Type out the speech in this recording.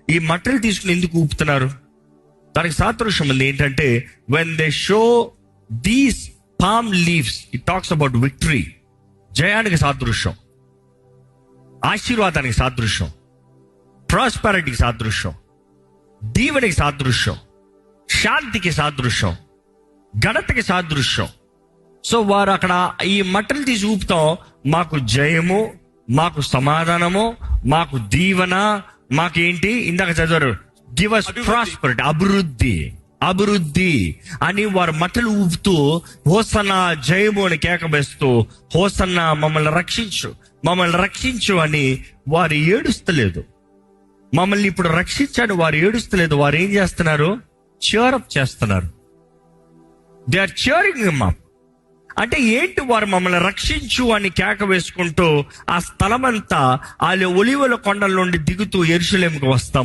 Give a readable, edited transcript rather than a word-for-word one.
ఈ మట్టలు తీసుకుని ఎందుకు ఊపుతున్నారు? దానికి సాదృశ్యం ఉంది. ఏంటంటే when they show these palm leaves, it talks about victory. జయానికి సాదృశ్యం, ఆశీర్వాదానికి సాదృశ్యం, ప్రాస్పెరిటీకి సాదృశ్యం, దీవెనికి సాదృశ్యం, శాంతికి సాదృశ్యం, ఘనతకి సాదృశ్యం. సో వారు అక్కడ ఈ మట్టలు తీసి ఊపుతాం, మాకు జయము, మాకు సమాధానము, మాకు దీవెన, మాకేంటి ఇందాక చదివారు, గివ్ us ప్రాస్పెరిటీ, అభివృద్ధి అని వారు మట్టలు ఊపుతూ హోసన్నా జయము అని కేకబేస్తూ హోసన్నా మమ్మల్ని రక్షించు అని వారు ఏడుస్తలేదు. మమ్మల్ని ఇప్పుడు రక్షించాడు వారు ఏడుస్తలేదు. వారు ఏం చేస్తున్నారు? cheer-up చేస్తున్నారు. They are cheering him up. అంటే ఏంటి? వారు మమ్మల్ని రక్షించు అని కేక వేసుకుంటూ ఆ స్థలమంతా ఆ ఒలీవల కొండల నుండి దిగుతూ యెరూషలేముకు వస్తాం.